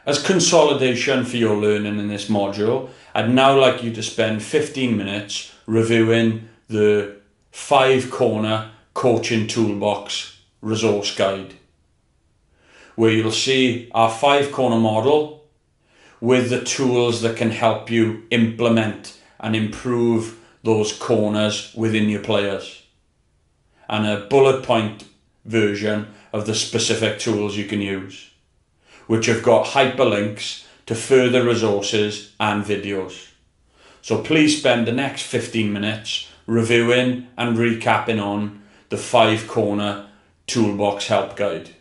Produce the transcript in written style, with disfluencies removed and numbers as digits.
As consolidation for your learning in this module, I'd now like you to spend 15 minutes reviewing the 5-corner coaching toolbox resource guide, where you'll see our 5-corner model with the tools that can help you implement and improve those corners within your players, and a bullet point version of the specific tools you can use, which have got hyperlinks to further resources and videos. So please spend the next 15 minutes reviewing and recapping on the 5-corner toolbox help guide.